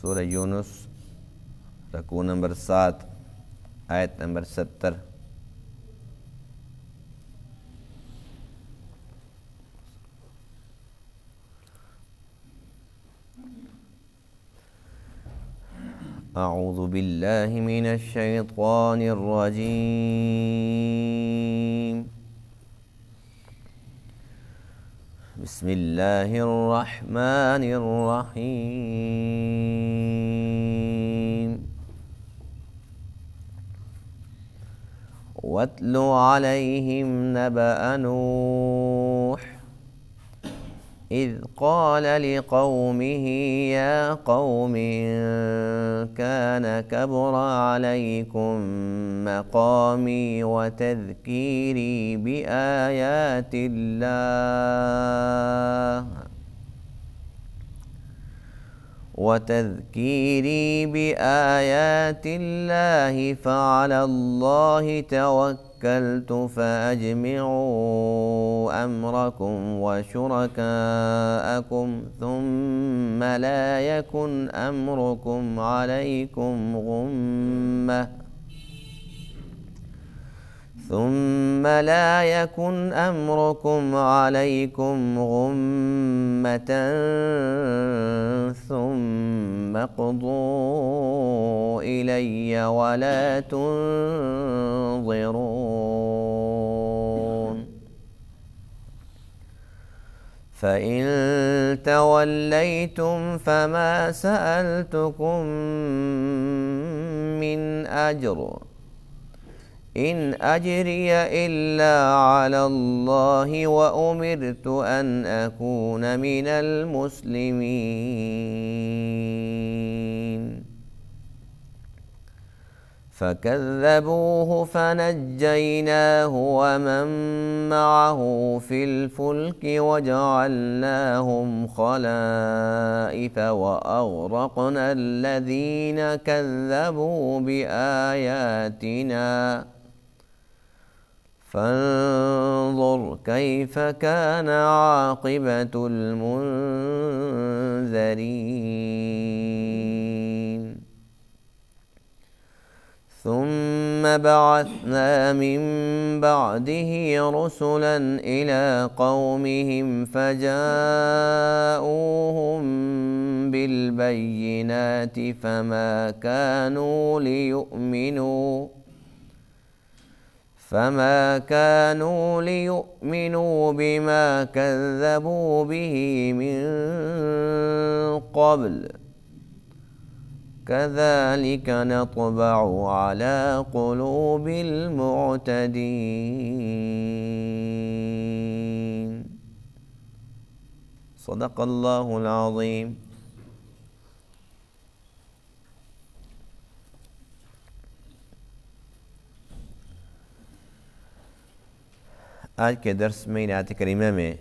سورہ یونس رکوع نمبر 7 آیت نمبر 70۔ اعوذ باللہ من الشیطان الرجیم، بسم اللہ الرحمن الرحیم۔ واتل علیہم نبأ نوح اذ قال لقومه يا قوم إن كان كبر عليكم مقامي وتذكيري بآيات الله فعلى الله توكلت فأجمعوا أمركم وشركاءكم ثم لا يكن أمركم عليكم غمة ثم اقضوا إلي ولا تنظرون۔ فإن توليتم فما سألتكم من أجر إن أجري إلا على الله وأمرت أن أكون من المسلمين۔ فكذبوه فنجيناه ومن معه في الفلك وجعلناهم خلائف وأغرقنا الذين كذبوا بآياتنا فانظر كيف كان عاقبة المنذرين۔ ثم بعثنا من بعده رسلا إلى قومهم فجاءوهم بالبينات فما كانوا ليؤمنوا بما كذبوا به من قبل كذلك نطبع على قلوب المعتدين۔ صدق اللہ العظیم۔ آج کے درس میں آیت کریمہ میں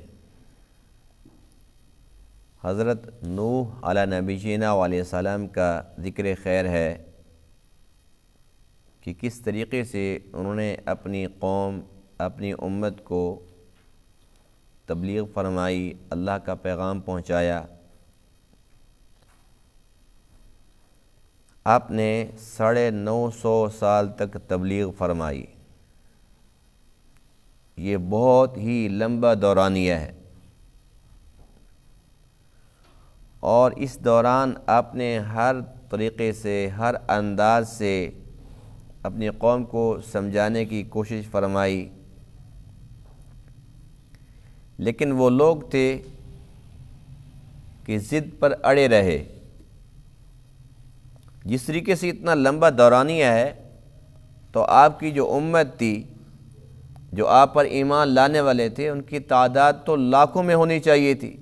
حضرت نوح علیہ نبینا علیہ السلام کا ذکر خیر ہے کہ کس طریقے سے انہوں نے اپنی قوم اپنی امت کو تبلیغ فرمائی، اللہ کا پیغام پہنچایا۔ آپ نے 950 سال تک تبلیغ فرمائی۔ یہ بہت ہی لمبا دورانیہ ہے، اور اس دوران آپ نے ہر طریقے سے ہر انداز سے اپنی قوم کو سمجھانے کی کوشش فرمائی، لیکن وہ لوگ تھے کہ ضد پر اڑے رہے۔ جس طریقے سے اتنا لمبا دورانیہ ہے تو آپ کی جو امت تھی، جو آپ پر ایمان لانے والے تھے، ان کی تعداد تو لاکھوں میں ہونی چاہیے تھی،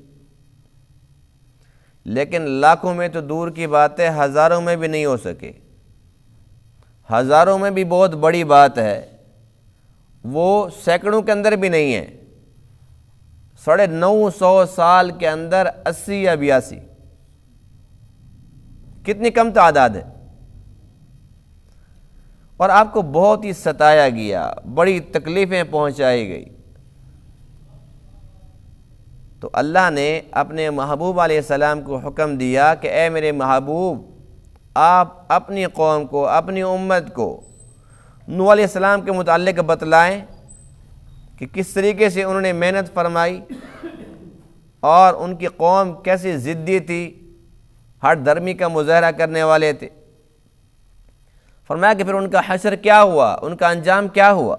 لیکن لاکھوں میں تو دور کی بات ہے، ہزاروں میں بھی نہیں ہو سکے۔ ہزاروں میں بھی بہت بڑی بات ہے، وہ سینکڑوں کے اندر بھی نہیں ہے۔ 950 سال کے اندر 80 یا 82، کتنی کم تعداد ہے۔ اور آپ کو بہت ہی ستایا گیا، بڑی تکلیفیں پہنچائی گئی۔ تو اللہ نے اپنے محبوب علیہ السلام کو حکم دیا کہ اے میرے محبوب، آپ اپنی قوم کو، اپنی امت کو نوح علیہ السلام کے متعلق بتلائیں کہ کس طریقے سے انہوں نے محنت فرمائی اور ان کی قوم کیسی ضدی تھی، ہر دھرمی کا مظاہرہ کرنے والے تھے۔ فرمایا کہ پھر ان کا حشر کیا ہوا، ان کا انجام کیا ہوا۔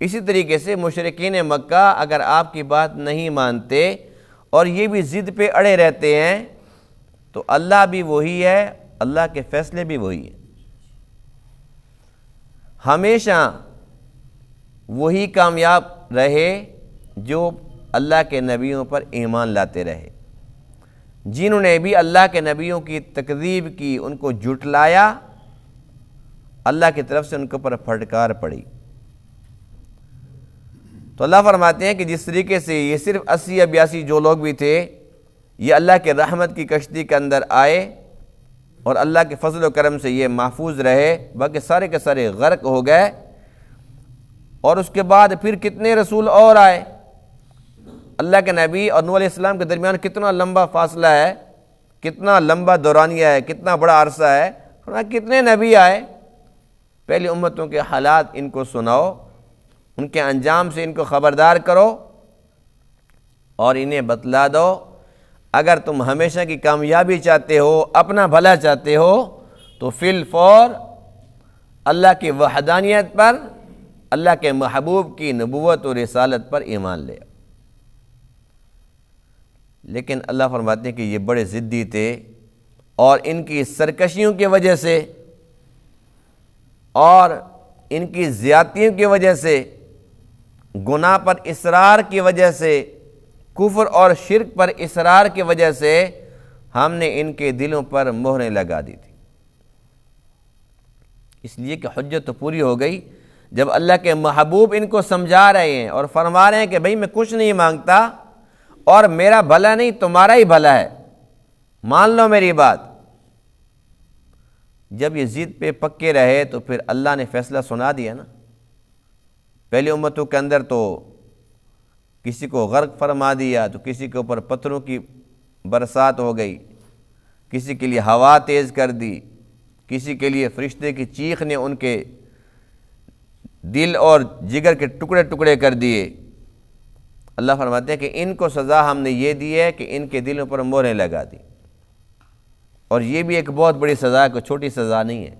اسی طریقے سے مشرکین مکہ اگر آپ کی بات نہیں مانتے اور یہ بھی ضد پہ اڑے رہتے ہیں تو اللہ بھی وہی ہے، اللہ کے فیصلے بھی وہی ہیں۔ ہمیشہ وہی کامیاب رہے جو اللہ کے نبیوں پر ایمان لاتے رہے۔ جنہوں نے بھی اللہ کے نبیوں کی تکذیب کی، ان کو جھٹلایا، اللہ کی طرف سے ان کے اوپر پھٹکار پڑی۔ تو اللہ فرماتے ہیں کہ جس طریقے سے یہ صرف 80 یا 82 جو لوگ بھی تھے، یہ اللہ کے رحمت کی کشتی کے اندر آئے اور اللہ کے فضل و کرم سے یہ محفوظ رہے، باقی سارے کے سارے غرق ہو گئے۔ اور اس کے بعد پھر کتنے رسول اور آئے۔ اللہ کے نبی اور نوح علیہ السلام کے درمیان کتنا لمبا فاصلہ ہے، کتنا لمبا دورانیہ ہے، کتنا بڑا عرصہ ہے۔ کتنے نبی آئے۔ پہلی امتوں کے حالات ان کو سناؤ، ان کے انجام سے ان کو خبردار کرو اور انہیں بتلا دو۔ اگر تم ہمیشہ کی کامیابی چاہتے ہو، اپنا بھلا چاہتے ہو، تو فی الفور اللہ کی وحدانیت پر، اللہ کے محبوب کی نبوت و رسالت پر ایمان لے۔ لیکن اللہ فرماتے ہیں کہ یہ بڑے ضدی تھے اور ان کی سرکشیوں کی وجہ سے اور ان کی زیادتیوں کی وجہ سے، گناہ پر اصرار کی وجہ سے، کفر اور شرک پر اصرار کی وجہ سے ہم نے ان کے دلوں پر مہریں لگا دی تھی۔ اس لیے کہ حجت تو پوری ہو گئی جب اللہ کے محبوب ان کو سمجھا رہے ہیں اور فرما رہے ہیں کہ بھئی میں کچھ نہیں مانگتا اور میرا بھلا نہیں تمہارا ہی بھلا ہے، مان لو میری بات۔ جب یہ ضد پہ پکے رہے تو پھر اللہ نے فیصلہ سنا دیا نا۔ پہلی امتوں کے اندر تو کسی کو غرق فرما دیا، تو کسی کے اوپر پتھروں کی برسات ہو گئی، کسی کے لیے ہوا تیز کر دی، کسی کے لیے فرشتے کی چیخ نے ان کے دل اور جگر کے ٹکڑے ٹکڑے کر دیے۔ اللہ فرماتے ہیں کہ ان کو سزا ہم نے یہ دی ہے کہ ان کے دلوں پر مہریں لگا دی، اور یہ بھی ایک بہت بڑی سزا ہے، کوئی چھوٹی سزا نہیں ہے۔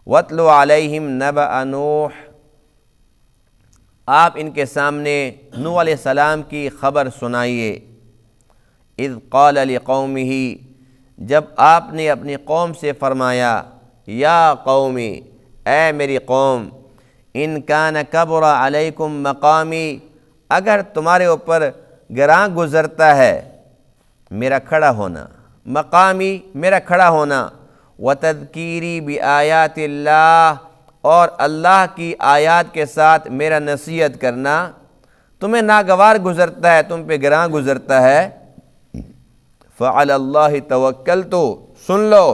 وَاتْلُ عَلَيْهِمْ نَبَأَ نُوحٍ، آپ ان کے سامنے نوح علیہ السلام کی خبر سنائیے۔ اِذْ قَالَ لِقَوْمِهِ، جب آپ نے اپنی قوم سے فرمایا، یا قومی، اے میری قوم، ان کان کبر علیکم مقامی، اگر تمہارے اوپر گراں گزرتا ہے میرا کھڑا ہونا، مقامی میرا کھڑا ہونا، وتذکیری بآیات اللہ، اور اللہ کی آیات کے ساتھ میرا نصیحت کرنا تمہیں ناگوار گزرتا ہے، تم پہ گراں گزرتا ہے، فعلی اللہ توکلت، سن لو،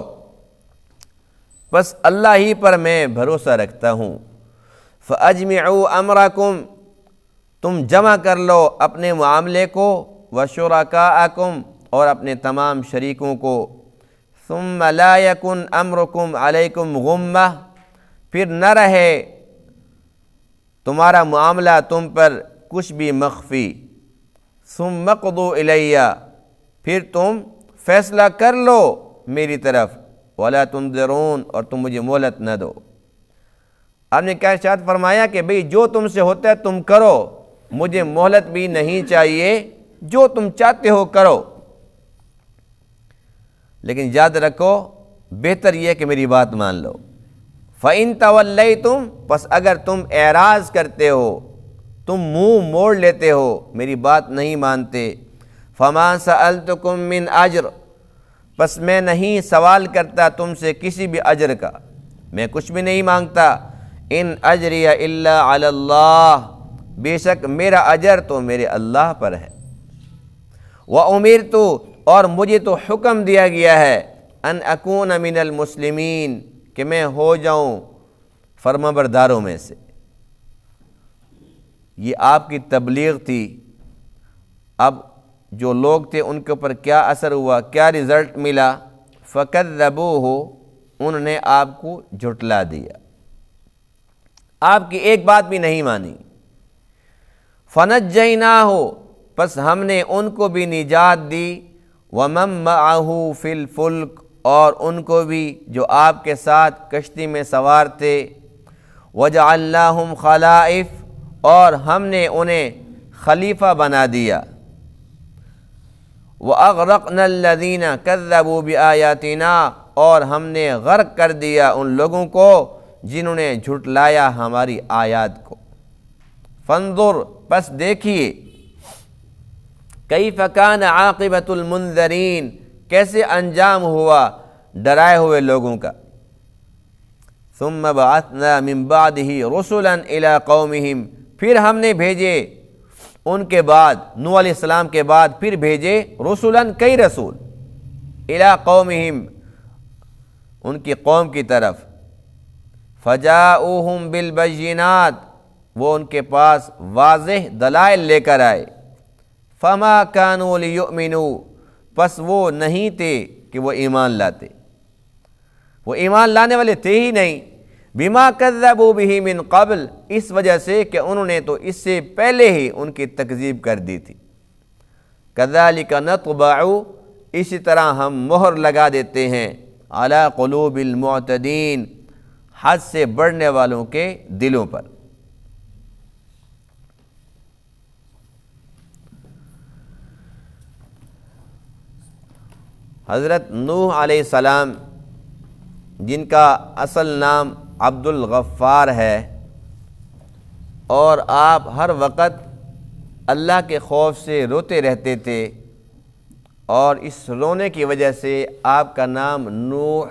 بس اللہ ہی پر میں بھروسہ رکھتا ہوں۔ فاجمعوا امرکم، تم جمع کر لو اپنے معاملے کو، وشرکاءکم، اور اپنے تمام شریکوں کو، ثم لا یکن امرکم علیکم غمہ، پھر نہ رہے تمہارا معاملہ تم پر کچھ بھی مخفی، ثم اقضوا الیہ، پھر تم فیصلہ کر لو میری طرف، ولا تنظرون، اور تم مجھے مہلت نہ دو۔ آپ نے کیا ارشاد فرمایا کہ بھئی جو تم سے ہوتا ہے تم کرو، مجھے مہلت بھی نہیں چاہیے، جو تم چاہتے ہو کرو، لیکن یاد رکھو بہتر یہ کہ میری بات مان لو۔ فَإِن تَوَلَّيْتُمْ، پس اگر تم اعراض کرتے ہو، تم منہ موڑ لیتے ہو، میری بات نہیں مانتے، فَمَا سَأَلْتُكُم مِّنْ أَجْرٍ، پس میں نہیں سوال کرتا تم سے کسی بھی اجر کا، میں کچھ بھی نہیں مانگتا، ان اجری الا علی اللہ، بے شک میرا اجر تو میرے اللہ پر ہے، وَأُمِرْتُ، اور مجھے تو حکم دیا گیا ہے، ان اکون من المسلمین، کہ میں ہو جاؤں فرمانبرداروں میں سے۔ یہ آپ کی تبلیغ تھی، اب جو لوگ تھے ان کے اوپر کیا اثر ہوا، کیا رزلٹ ملا؟ فَكَذَّبُوهُ، انہوں نے آپ کو جھٹلا دیا، آپ کی ایک بات بھی نہیں مانی۔ فَنَجَّيْنَاهُ، پس ہم نے ان کو بھی نجات دی، وَمَن مَّعَهُ فِي الْفُلْكِ، اور ان کو بھی جو آپ کے ساتھ کشتی میں سوار تھے، وَجَعَلْنَاهُمْ خَلَائِفَ، اور ہم نے انہیں خلیفہ بنا دیا، وَأَغْرَقْنَا الَّذِينَ كَذَّبُوا بِآيَاتِنَا، اور ہم نے غرق کر دیا ان لوگوں کو جنہوں نے جھٹلایا ہماری آیات کو۔ فانظر، پس دیکھیے، کیف کان عاقبۃ المنذرین، کیسے انجام ہوا ڈرائے ہوئے لوگوں کا۔ ثم بعثنا من بعدہ رسلا الی قومہم، پھر ہم نے بھیجے ان کے بعد، نوح علیہ السلام کے بعد پھر بھیجے رسلا، کئی رسول، الی قومہم، ان کی قوم کی طرف، فجاؤہم بالبینات، وہ ان کے پاس واضح دلائل لے کر آئے، فما کانوا لیؤمنوا، پس وہ نہیں تھے کہ وہ ایمان لاتے، وہ ایمان لانے والے تھے ہی نہیں، بما کذبوا بہ من قبل، اس وجہ سے کہ انہوں نے تو اس سے پہلے ہی ان کی تکذیب کر دی تھی۔ کذالک نطبع، اسی طرح ہم مہر لگا دیتے ہیں، علی قلوب المعتدین، حد سے بڑھنے والوں کے دلوں پر۔ حضرت نوح علیہ السلام، جن کا اصل نام عبد الغفار ہے، اور آپ ہر وقت اللہ کے خوف سے روتے رہتے تھے، اور اس رونے کی وجہ سے آپ کا نام نوح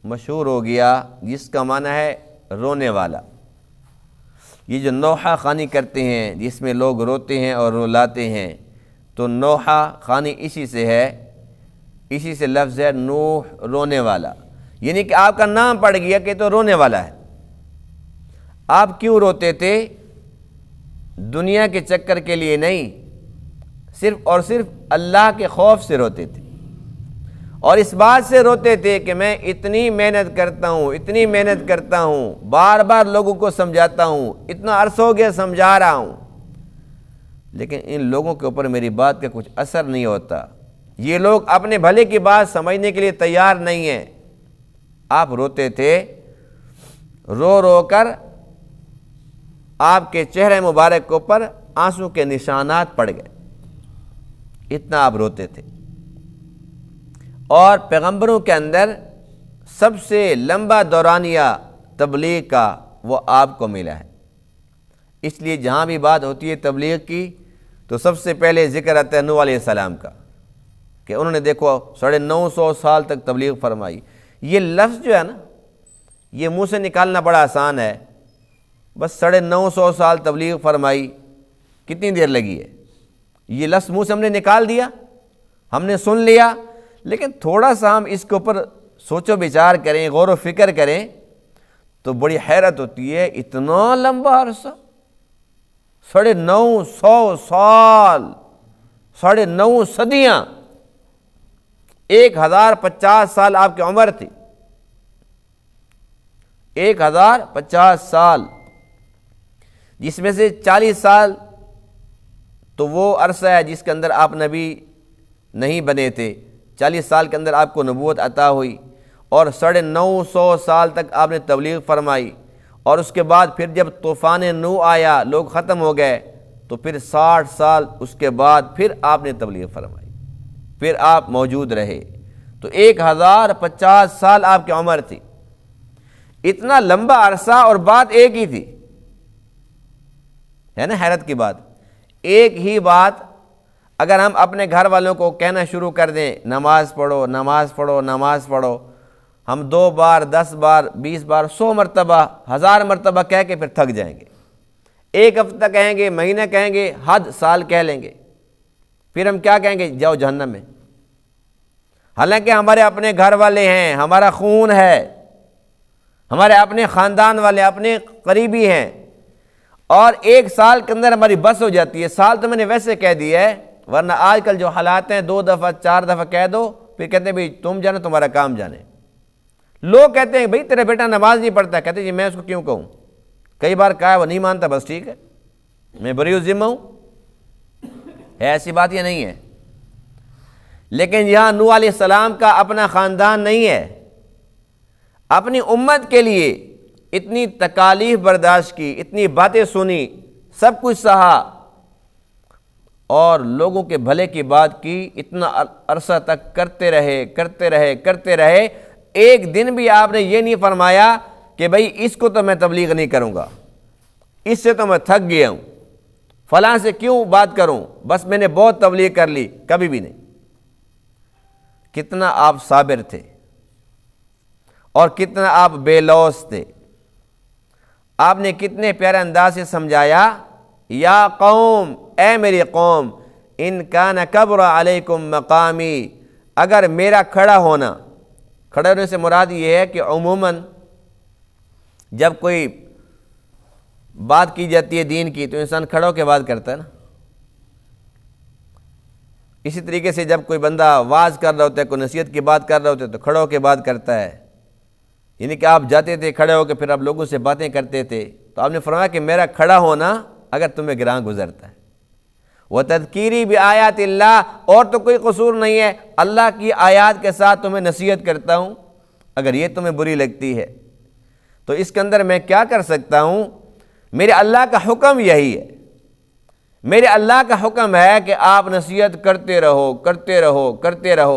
مشہور ہو گیا، جس کا معنی ہے رونے والا۔ یہ جو نوحہ خوانی کرتے ہیں، جس میں لوگ روتے ہیں اور رلاتے ہیں، تو نوحہ خوانی اسی سے ہے، اسی سے لفظ ہے نوح، رونے والا، یعنی کہ آپ کا نام پڑ گیا کہ تو رونے والا ہے۔ آپ کیوں روتے تھے؟ دنیا کے چکر کے لیے نہیں، صرف اور صرف اللہ کے خوف سے روتے تھے، اور اس بات سے روتے تھے کہ میں اتنی محنت کرتا ہوں، اتنی محنت کرتا ہوں، بار بار لوگوں کو سمجھاتا ہوں، اتنا عرصہ ہو گیا سمجھا رہا ہوں، لیکن ان لوگوں کے اوپر میری بات کا کچھ اثر نہیں ہوتا، یہ لوگ اپنے بھلے کی بات سمجھنے کے لیے تیار نہیں ہیں۔ آپ روتے تھے، رو رو کر آپ کے چہرے مبارک کے اوپر آنسو کے نشانات پڑ گئے، اتنا آپ روتے تھے۔ اور پیغمبروں کے اندر سب سے لمبا دورانیہ تبلیغ کا وہ آپ کو ملا ہے، اس لیے جہاں بھی بات ہوتی ہے تبلیغ کی تو سب سے پہلے ذکر آتا ہے نوح علیہ السلام کا، کہ انہوں نے دیکھو 950 سال تک تبلیغ فرمائی۔ یہ لفظ جو ہے نا، یہ منہ سے نکالنا بڑا آسان ہے، بس 950 سال تبلیغ فرمائی، کتنی دیر لگی ہے؟ یہ لفظ منہ سے ہم نے نکال دیا، ہم نے سن لیا، لیکن تھوڑا سا ہم اس کے اوپر سوچ و بچار کریں، غور و فکر کریں تو بڑی حیرت ہوتی ہے، اتنا لمبا عرصہ، 950 سال، 9.5 صدیاں، 1050 سال آپ کی عمر تھی، 1050 سال، جس میں سے 40 سال تو وہ عرصہ ہے جس کے اندر آپ نبی نہیں بنے تھے، 40 سال کے اندر آپ کو نبوت عطا ہوئی، اور 950 سال تک آپ نے تبلیغ فرمائی، اور اس کے بعد پھر جب طوفان نوح آیا، لوگ ختم ہو گئے، تو پھر 60 سال اس کے بعد پھر آپ نے تبلیغ فرمائی، پھر آپ موجود رہے، تو 1050 سال آپ کی عمر تھی، اتنا لمبا عرصہ اور بات ایک ہی تھی، ہے نا حیرت کی بات۔ ایک ہی بات اگر ہم اپنے گھر والوں کو کہنا شروع کر دیں، نماز پڑھو، نماز پڑھو، نماز پڑھو، ہم 2 بار، 10 بار، 20 بار، 100 مرتبہ، 1000 مرتبہ کہہ کے پھر تھک جائیں گے، ایک ہفتہ کہیں گے، مہینہ کہیں گے، حد سال کہہ لیں گے، پھر ہم کیا کہیں گے؟ جاؤ جہنم میں، حالانکہ ہمارے اپنے گھر والے ہیں، ہمارا خون ہے، ہمارے اپنے خاندان والے، اپنے قریبی ہیں، اور 1 سال کے اندر ہماری بس ہو جاتی ہے۔ سال تو میں نے ویسے کہہ دیا ہے، ورنہ آج کل جو حالات ہیں 2 دفعہ 4 دفعہ کہہ دو، پھر کہتے ہیں بھئی تم جانے تمہارا کام جانے۔ لوگ کہتے ہیں بھئی تیرا بیٹا نماز نہیں پڑھتا، کہتے ہیں جی میں اس کو کیوں کہوں، کئی بار کہا ہے وہ نہیں مانتا، بس ٹھیک ہے میں بری ذمہ ہوں۔ ایسی بات یہ نہیں ہے، لیکن یہاں نوح علیہ السلام کا اپنا خاندان نہیں ہے، اپنی امت کے لیے اتنی تکالیف برداشت کی، اتنی باتیں سنی، سب کچھ سہا، اور لوگوں کے بھلے کی بات کی، اتنا عرصہ تک کرتے رہے۔ ایک دن بھی آپ نے یہ نہیں فرمایا کہ بھئی اس کو تو میں تبلیغ نہیں کروں گا، اس سے تو میں تھک گیا ہوں، فلاں سے کیوں بات کروں، بس میں نے بہت تبلیغ کر لی، کبھی بھی نہیں۔ کتنا آپ صابر تھے اور کتنا آپ بے لوث تھے۔ آپ نے کتنے پیارے انداز سے سمجھایا، یا قوم، اے میری قوم، ان کان کبر علیکم مقامی، اگر میرا کھڑے ہونے سے مراد یہ ہے کہ عموماً جب کوئی بات کی جاتی ہے دین کی تو انسان کھڑا ہو کے بات کرتا ہے نا۔ اسی طریقے سے جب کوئی بندہ واعظ کر رہا ہوتا ہے، کوئی نصیحت کی بات کر رہا ہوتا ہے تو کھڑا ہو کے بات کرتا ہے، یعنی کہ آپ جاتے تھے کھڑے ہو کے، پھر آپ لوگوں سے باتیں کرتے تھے، تو آپ نے فرمایا کہ میرا کھڑا ہونا اگر تمہیں گراں گزرتا ہے، وَتَذْكِيرِي بِآيَاتِ اللَّهِ، اور تو کوئی قصور نہیں ہے، اللہ کی آیات کے ساتھ تمہیں نصیحت کرتا ہوں، اگر یہ تمہیں بری لگتی ہے تو اس کے اندر میں کیا کر سکتا ہوں؟ میرے اللہ کا حکم یہی ہے، میرے اللہ کا حکم ہے کہ آپ نصیحت کرتے رہو،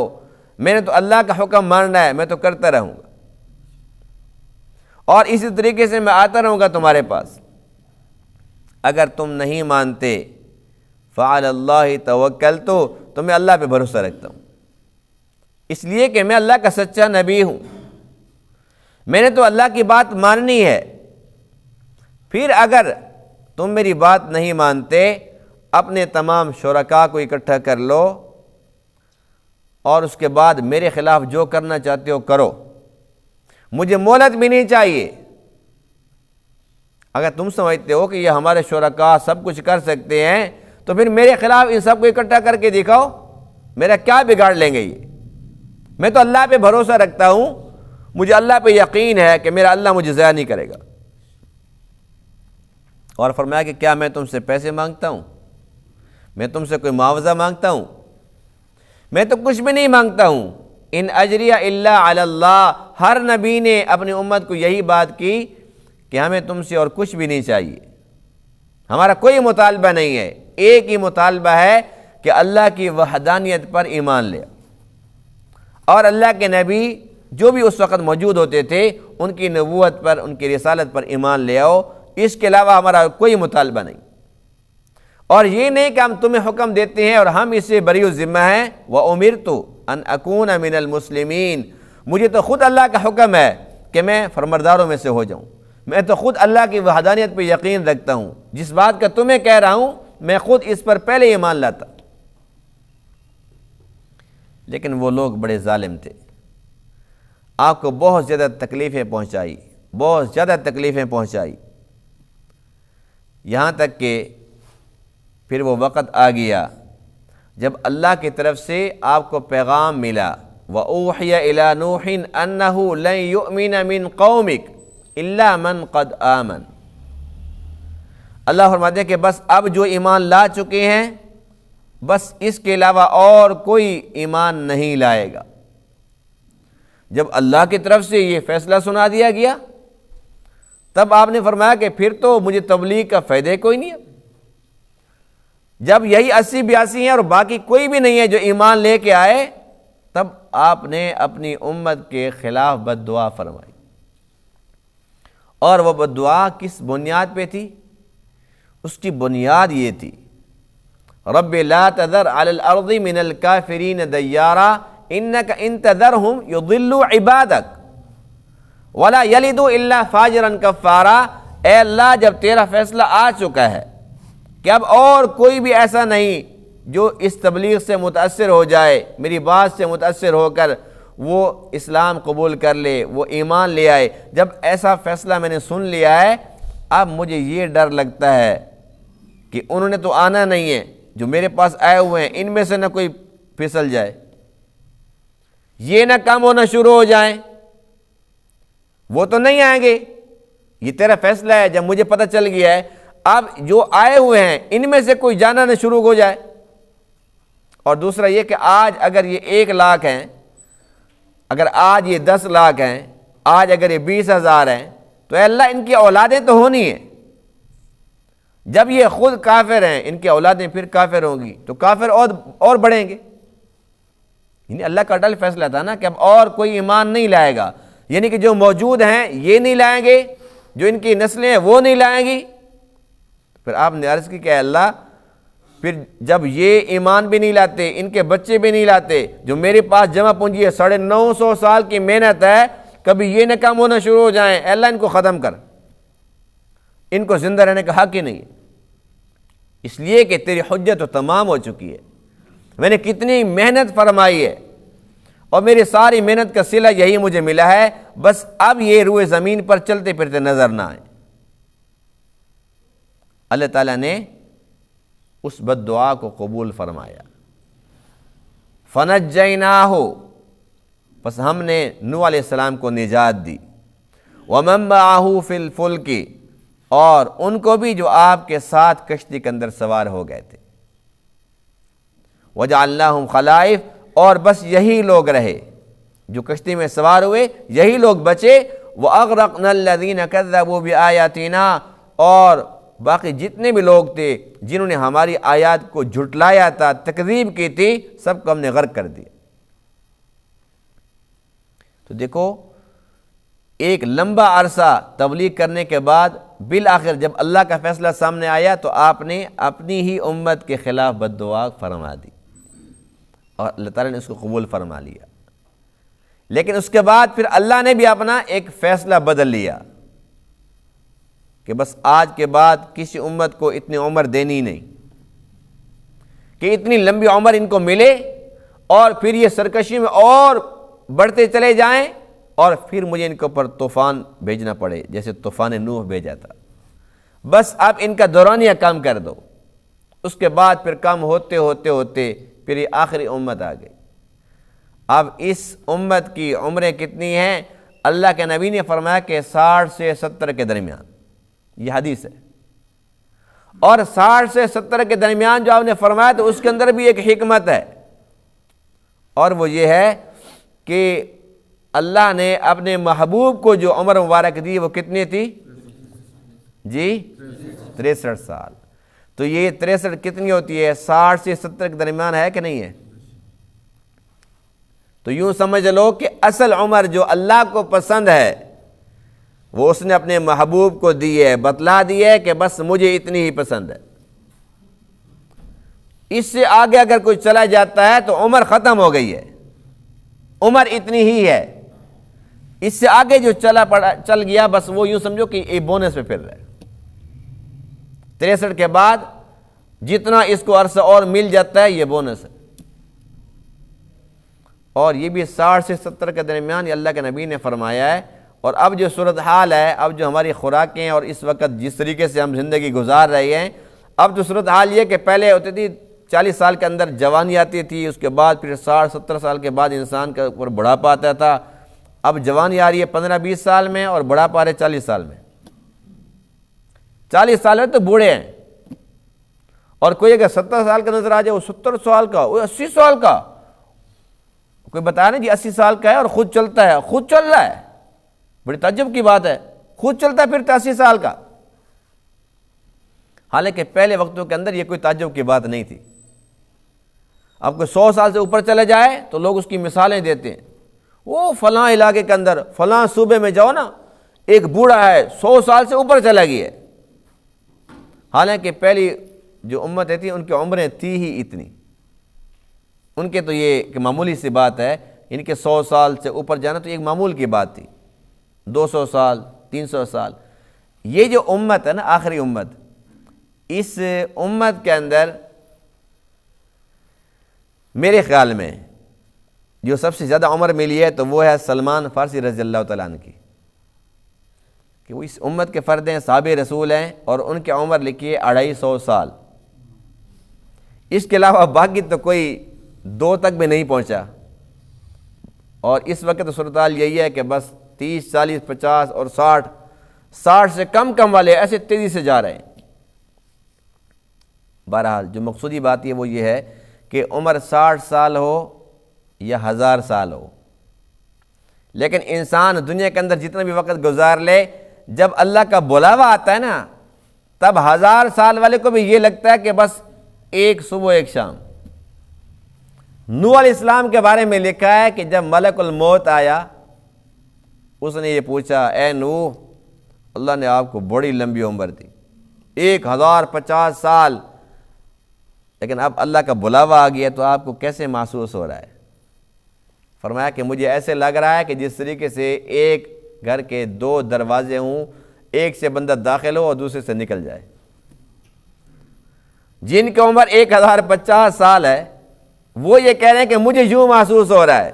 میں نے تو اللہ کا حکم ماننا ہے، میں تو کرتا رہوں گا، اور اسی طریقے سے میں آتا رہوں گا تمہارے پاس۔ اگر تم نہیں مانتے فَعَلَى اللَّهِ تَوَكَّلْتُ، تو میں اللہ پہ بھروسہ رکھتا ہوں، اس لیے کہ میں اللہ کا سچا نبی ہوں، میں نے تو اللہ کی بات ماننی ہے۔ پھر اگر تم میری بات نہیں مانتے، اپنے تمام شرکاء کو اکٹھا کر لو اور اس کے بعد میرے خلاف جو کرنا چاہتے ہو کرو، مجھے مہلت بھی نہیں چاہیے۔ اگر تم سمجھتے ہو کہ یہ ہمارے شرکاء سب کچھ کر سکتے ہیں تو پھر میرے خلاف ان سب کو اکٹھا کر کے دکھاؤ، میرا کیا بگاڑ لیں گے یہ؟ میں تو اللہ پہ بھروسہ رکھتا ہوں، مجھے اللہ پہ یقین ہے کہ میرا اللہ مجھے ضائع نہیں کرے گا۔ اور فرمایا کہ کیا میں تم سے پیسے مانگتا ہوں، میں تم سے کوئی معاوضہ مانگتا ہوں؟ میں تو کچھ بھی نہیں مانگتا ہوں۔ ان اجریہ الا علی اللہ، ہر نبی نے اپنی امت کو یہی بات کی کہ ہمیں تم سے اور کچھ بھی نہیں چاہیے، ہمارا کوئی مطالبہ نہیں ہے، ایک ہی مطالبہ ہے کہ اللہ کی وحدانیت پر ایمان لے، اور اللہ کے نبی جو بھی اس وقت موجود ہوتے تھے ان کی نبوت پر، ان کی رسالت پر ایمان لے آؤ، اس کے علاوہ ہمارا کوئی مطالبہ نہیں۔ اور یہ نہیں کہ ہم تمہیں حکم دیتے ہیں اور ہم اس سے بری ذمہ ہیں، وَأُمِرْتُ أَنْ أَكُونَ مِنَ الْمُسْلِمِينَ، مجھے تو خود اللہ کا حکم ہے کہ میں فرمانبرداروں میں سے ہو جاؤں، میں تو خود اللہ کی وحدانیت پہ یقین رکھتا ہوں، جس بات کا تمہیں کہہ رہا ہوں میں خود اس پر پہلے ایمان لاتا۔ لیکن وہ لوگ بڑے ظالم تھے، آپ کو بہت زیادہ تکلیفیں پہنچائی، یہاں تک کہ پھر وہ وقت آ گیا جب اللہ کی طرف سے آپ کو پیغام ملا، وَأُوحِيَ إِلَى نُوحٍ أَنَّهُ لَن يُؤْمِنَ مِن قَوْمِكَ إِلَّا مَن قَدْ آمَنَ۔ اللہ فرماتے ہیں کہ بس اب جو ایمان لا چکے ہیں، بس اس کے علاوہ اور کوئی ایمان نہیں لائے گا۔ جب اللہ کی طرف سے یہ فیصلہ سنا دیا گیا تب آپ نے فرمایا کہ پھر تو مجھے تبلیغ کا فائدہ کوئی نہیں ہے۔ جب یہی 80-82 ہیں اور باقی کوئی بھی نہیں ہے جو ایمان لے کے آئے، تب آپ نے اپنی امت کے خلاف بد دعا فرمائی، اور وہ بد دعا کس بنیاد پہ تھی؟ اس کی بنیاد یہ تھی، رب لا تذر علی الارض من الکافرین دیارا انک ان تذرہم یضلوا عبادک ولا یلدوا الا فاجرا کفارا۔ اے اللہ، جب تیرا فیصلہ آ چکا ہے کہ اب اور کوئی بھی ایسا نہیں جو اس تبلیغ سے متاثر ہو جائے، میری بات سے متاثر ہو کر وہ اسلام قبول کر لے، وہ ایمان لے آئے، جب ایسا فیصلہ میں نے سن لیا ہے اب مجھے یہ ڈر لگتا ہے کہ انہوں نے تو آنا نہیں ہے، جو میرے پاس آئے ہوئے ہیں ان میں سے نہ کوئی پھسل جائے، یہ نہ کام ہونا شروع ہو جائیں، وہ تو نہیں آئیں گے، یہ تیرا فیصلہ ہے جب مجھے پتہ چل گیا ہے، اب جو آئے ہوئے ہیں ان میں سے کوئی جانا نہ شروع ہو جائے۔ اور دوسرا یہ کہ آج اگر یہ 1 لاکھ ہیں، اگر آج یہ 10 لاکھ ہیں، آج اگر یہ 20,000 ہیں، تو اے اللہ ان کی اولادیں تو ہونی ہیں، جب یہ خود کافر ہیں ان کی اولادیں پھر کافر ہوں گی تو کافر اور بڑھیں گے۔ یعنی اللہ کا اٹل فیصلہ تھا نا کہ اب اور کوئی ایمان نہیں لائے گا، یعنی کہ جو موجود ہیں یہ نہیں لائیں گے، جو ان کی نسلیں ہیں وہ نہیں لائیں گی۔ پھر آپ نے عرض کی کہ اے اللہ پھر جب یہ ایمان بھی نہیں لاتے، ان کے بچے بھی نہیں لاتے، جو میرے پاس جمع پونجی ہے 950 سال کی محنت ہے، کبھی یہ نہ کام ہونا شروع ہو جائیں، اے اللہ ان کو ختم کر، ان کو زندہ رہنے کا حق ہی نہیں ہے، اس لیے کہ تیری حجت تو تمام ہو چکی ہے، میں نے کتنی محنت فرمائی ہے اور میری ساری محنت کا صلہ یہی مجھے ملا ہے، بس اب یہ روئے زمین پر چلتے پھرتے نظر نہ آئے۔ اللہ تعالیٰ نے اس بد دعا کو قبول فرمایا۔ فنجیناہ، پس ہم نے نوح علیہ السلام کو نجات دی، ومن معہ فی الفلک، اور ان کو بھی جو آپ کے ساتھ کشتی کے اندر سوار ہو گئے تھے، وجعلناہم خلائف، اور بس یہی لوگ رہے جو کشتی میں سوار ہوئے، یہی لوگ بچے، وَأَغْرَقْنَا الَّذِينَ كَذَّبُوا بِآيَاتِنَا، اور باقی جتنے بھی لوگ تھے جنہوں نے ہماری آیات کو جھٹلایا تھا، تکذیب کی تھی، سب کو ہم نے غرق کر دیا۔ تو دیکھو ایک لمبا عرصہ تبلیغ کرنے کے بعد بالآخر جب اللہ کا فیصلہ سامنے آیا تو آپ نے اپنی ہی امت کے خلاف بد دعا فرما دی اور اللہ تعالیٰ نے اس کو قبول فرما لیا۔ لیکن اس کے بعد پھر اللہ نے بھی اپنا ایک فیصلہ بدل لیا کہ بس آج کے بعد کسی امت کو اتنی عمر دینی نہیں، کہ اتنی لمبی عمر ان کو ملے اور پھر یہ سرکشی میں اور بڑھتے چلے جائیں اور پھر مجھے ان کے اوپر طوفان بھیجنا پڑے جیسے طوفان نوح بھیجا تھا۔ بس اب ان کا دورانیہ کام کر دو۔ اس کے بعد پھر کام ہوتے ہوتے ہوتے پھر یہ آخری امت آ گئی۔ اب اس امت کی عمریں کتنی ہیں؟ اللہ کے نبی نے فرمایا کہ 60 سے 70 کے درمیان، یہ حدیث ہے، اور 60 سے 70 کے درمیان جو آپ نے فرمایا تو اس کے اندر بھی ایک حکمت ہے، اور وہ یہ ہے کہ اللہ نے اپنے محبوب کو جو عمر مبارک دی وہ کتنی تھی؟ جی 63 سال۔ تو یہ 63 کتنی ہوتی ہے؟ 60 سے 70 کے درمیان ہے کہ نہیں ہے؟ تو یوں سمجھ لو کہ اصل عمر جو اللہ کو پسند ہے وہ اس نے اپنے محبوب کو دی ہے، بتلا دی ہے کہ بس مجھے اتنی ہی پسند ہے۔ اس سے آگے اگر کوئی چلا جاتا ہے تو عمر ختم ہو گئی ہے، عمر اتنی ہی ہے۔ اس سے آگے جو چل گیا بس وہ یوں سمجھو کہ یہ بونس پہ پھر رہا ہے۔ 63 کے بعد جتنا اس کو عرصہ اور مل جاتا ہے یہ بونس ہے، اور یہ بھی 60 سے 70 کے درمیان یہ اللہ کے نبی نے فرمایا ہے۔ اور اب جو صورتحال ہے، اب جو ہماری خوراکیں اور اس وقت جس طریقے سے ہم زندگی گزار رہے ہیں، اب تو صورتحال یہ کہ پہلے ہوتی تھی 40 سال کے اندر جوانی آتی تھی، اس کے بعد پھر 60-70 سال کے بعد انسان کے اوپر بڑھاپا آتا تھا۔ اب جوانی آ رہی ہے 15-20 سال میں اور بڑھاپا آ رہا ہے 40 سال میں۔ 40 سال میں تو بوڑھے ہیں، اور کوئی اگر 70 سال کا نظر آ جائے وہ 70 سال کا، وہ 80 سال کا، کوئی بتایا نا جی 80 سال کا ہے اور خود چلتا ہے، خود چل رہا ہے، بڑی تعجب کی بات ہے، خود چلتا ہے پھر 80 سال کا۔ حالانکہ پہلے وقتوں کے اندر یہ کوئی تعجب کی بات نہیں تھی۔ اب کوئی 100 سال سے اوپر چلے جائے تو لوگ اس کی مثالیں دیتے ہیں، وہ فلاں علاقے کے اندر فلاں صوبے میں جاؤ نا، ایک بوڑھا ہے 100 سال سے اوپر چلا گیا ہے۔ حالانکہ پہلی جو امت تھی ان کی عمریں تھی ہی اتنی، ان کے تو یہ کہ معمولی سی بات ہے، ان کے 100 سال سے اوپر جانا تو ایک معمول کی بات تھی، 200 سال 300 سال۔ یہ جو امت ہے نا آخری امت، اس امت کے اندر میرے خیال میں جو سب سے زیادہ عمر ملی ہے تو وہ ہے سلمان فارسی رضی اللہ تعالیٰ عنہ کی، کہ وہ اس امت کے فرد ہیں، صحابہ رسول ہیں، اور ان کی عمر لکھی ہے 250 سال۔ اس کے علاوہ باقی تو کوئی 2 تک بھی نہیں پہنچا، اور اس وقت صورتحال یہی ہے کہ بس 30 40 50 اور 60 سے کم والے ایسے تیزی سے جا رہے ہیں۔ بہرحال جو مقصودی بات ہے وہ یہ ہے کہ عمر 60 سال ہو یا 1000 سال ہو، لیکن انسان دنیا کے اندر جتنا بھی وقت گزار لے، جب اللہ کا بلاوا آتا ہے نا، تب 1000 سال والے کو بھی یہ لگتا ہے کہ بس ایک صبح ایک شام۔ نوح علیہ السلام کے بارے میں لکھا ہے کہ جب ملک الموت آیا، اس نے یہ پوچھا، اے نوح، اللہ نے آپ کو بڑی لمبی عمر دی، 1050 سال، لیکن اب اللہ کا بلاوا آ گیا تو آپ کو کیسے محسوس ہو رہا ہے؟ فرمایا کہ مجھے ایسے لگ رہا ہے کہ جس طریقے سے ایک گھر کے 2 دروازے ہوں، ایک سے بندہ داخل ہو اور دوسرے سے نکل جائے۔ جن کی عمر 1050 سال ہے وہ یہ کہہ رہے ہیں کہ مجھے یوں محسوس ہو رہا ہے۔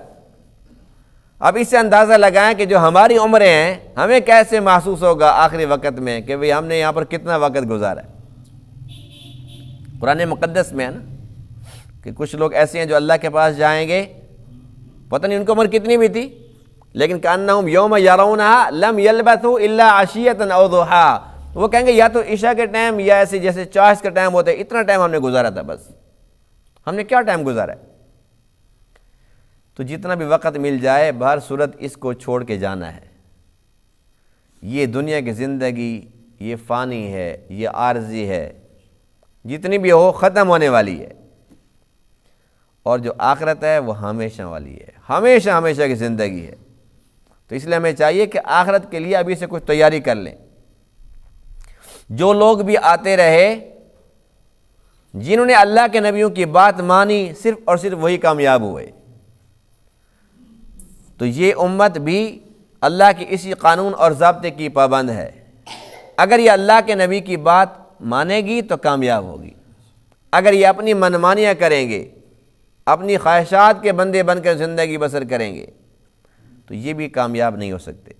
اب اس سے اندازہ لگائیں کہ جو ہماری عمریں ہیں ہمیں کیسے محسوس ہوگا آخری وقت میں، کہ بھئی ہم نے یہاں پر کتنا وقت گزارا ہے۔ قرآن مقدس میں ہے نا کہ کچھ لوگ ایسے ہیں جو اللہ کے پاس جائیں گے، پتہ نہیں ان کی عمر کتنی بھی تھی، لیکن کأنہم یوم یرونہا لم یلبثوا الا عشیۃ او ضحیٰ، وہ کہیں گے یا تو عشاء کے ٹائم یا ایسے جیسے چاشت کا ٹائم ہوتا ہے، اتنا ٹائم ہم نے گزارا تھا، بس ہم نے کیا ٹائم گزارا ہے۔ تو جتنا بھی وقت مل جائے، بہر صورت اس کو چھوڑ کے جانا ہے۔ یہ دنیا کی زندگی یہ فانی ہے، یہ عارضی ہے، جتنی بھی ہو ختم ہونے والی ہے، اور جو آخرت ہے وہ ہمیشہ والی ہے، ہمیشہ ہمیشہ کی زندگی ہے۔ تو اس لیے ہمیں چاہیے کہ آخرت کے لیے ابھی سے کچھ تیاری کر لیں۔ جو لوگ بھی آتے رہے، جنہوں نے اللہ کے نبیوں کی بات مانی، صرف اور صرف وہی کامیاب ہوئے۔ تو یہ امت بھی اللہ کے اسی قانون اور ضابطے کی پابند ہے۔ اگر یہ اللہ کے نبی کی بات مانے گی تو کامیاب ہوگی، اگر یہ اپنی منمانیاں کریں گے، اپنی خواہشات کے بندے بن کر زندگی بسر کریں گے، تو یہ بھی کامیاب نہیں ہو سکتے۔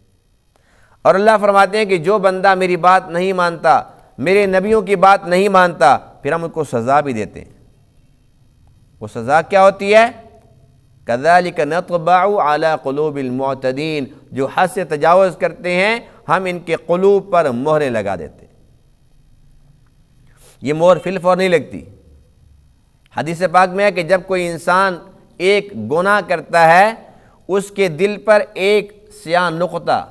اور اللہ فرماتے ہیں کہ جو بندہ میری بات نہیں مانتا، میرے نبیوں کی بات نہیں مانتا، پھر ہم ان کو سزا بھی دیتے ہیں۔ وہ سزا کیا ہوتی ہے؟ كَذَلِكَ نَطْبَعُ عَلَى قُلُوبِ الْمُعْتَدِينَ، جو حد سے تجاوز کرتے ہیں ہم ان کے قلوب پر مہریں لگا دیتے ہیں۔ یہ مہر فی الفور نہیں لگتی۔ حدیث پاک میں ہے کہ جب کوئی انسان ایک گناہ کرتا ہے، اس کے دل پر ایک سیاہ نقطہ،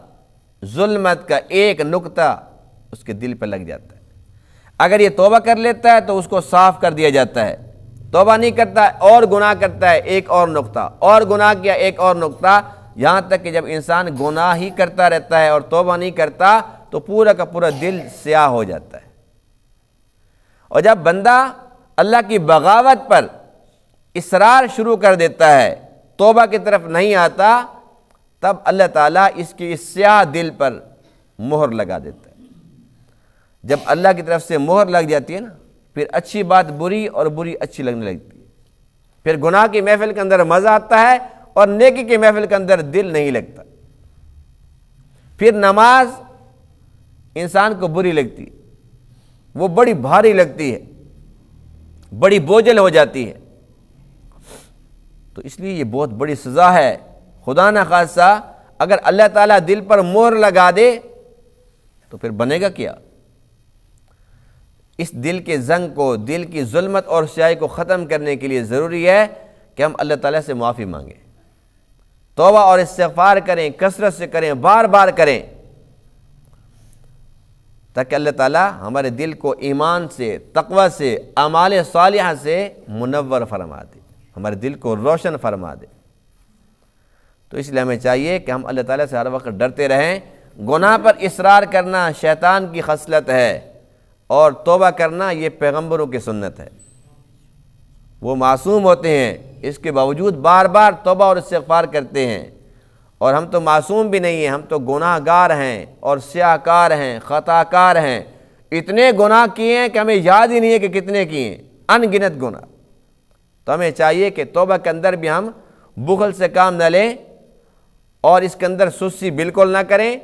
ظلمت کا ایک نقطہ اس کے دل پر لگ جاتا ہے۔ اگر یہ توبہ کر لیتا ہے تو اس کو صاف کر دیا جاتا ہے، توبہ نہیں کرتا اور گناہ کرتا ہے، ایک اور نقطہ، اور گناہ کیا ایک اور نقطہ، یہاں تک کہ جب انسان گناہ ہی کرتا رہتا ہے اور توبہ نہیں کرتا تو پورا کا پورا دل سیاہ ہو جاتا ہے۔ اور جب بندہ اللہ کی بغاوت پر اصرار شروع کر دیتا ہے، توبہ کی طرف نہیں آتا، تب اللہ تعالیٰ اس کی اس سیاہ دل پر مہر لگا دیتا ہے۔ جب اللہ کی طرف سے مہر لگ جاتی ہے نا، پھر اچھی بات بری اور بری اچھی لگنے لگتی ہے، پھر گناہ کی محفل کے اندر مزہ آتا ہے اور نیکی کی محفل کے اندر دل نہیں لگتا۔ پھر نماز انسان کو بری لگتی ہے، وہ بڑی بھاری لگتی ہے، بڑی بوجھل ہو جاتی ہے۔ تو اس لیے یہ بہت بڑی سزا ہے۔ خدا نہ خواستہ اگر اللہ تعالیٰ دل پر مہر لگا دے تو پھر بنے گا کیا؟ اس دل کے زنگ کو، دل کی ظلمت اور سیاہی کو ختم کرنے کے لیے ضروری ہے کہ ہم اللہ تعالیٰ سے معافی مانگیں، توبہ اور استغفار کریں، کثرت سے کریں، بار بار کریں، تاکہ اللہ تعالیٰ ہمارے دل کو ایمان سے، تقوی سے، اعمال صالحہ سے منور فرما دے، ہمارے دل کو روشن فرما دے۔ تو اس لیے ہمیں چاہیے کہ ہم اللہ تعالیٰ سے ہر وقت ڈرتے رہیں۔ گناہ پر اصرار کرنا شیطان کی خصلت ہے، اور توبہ کرنا یہ پیغمبروں کی سنت ہے۔ وہ معصوم ہوتے ہیں، اس کے باوجود بار بار توبہ اور استغفار کرتے ہیں، اور ہم تو معصوم بھی نہیں ہیں، ہم تو گناہ گار ہیں اور سیاہ کار ہیں، خطا کار ہیں، اتنے گناہ کیے ہیں کہ ہمیں یاد ہی نہیں ہے کہ کتنے کیے ہیں، ان گنت گناہ۔ تو ہمیں چاہیے کہ توبہ کے اندر بھی ہم بخل سے کام نہ لیں، اور اس کے اندر سستی بالکل نہ کریں،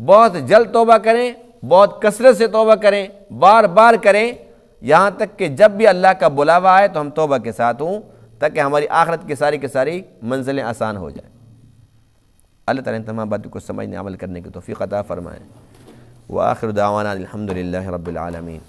بہت جلد توبہ کریں، بہت کثرت سے توبہ کریں، بار بار کریں، یہاں تک کہ جب بھی اللہ کا بلاوا آئے تو ہم توبہ کے ساتھ ہوں، تاکہ ہماری آخرت کی ساری منزلیں آسان ہو جائیں۔ اللہ تعالیٰ ان تمام باتوں کو سمجھنے عمل کرنے کی توفیق عطا فرمائے۔ وآخر دعوانا الحمدللہ رب العالمین۔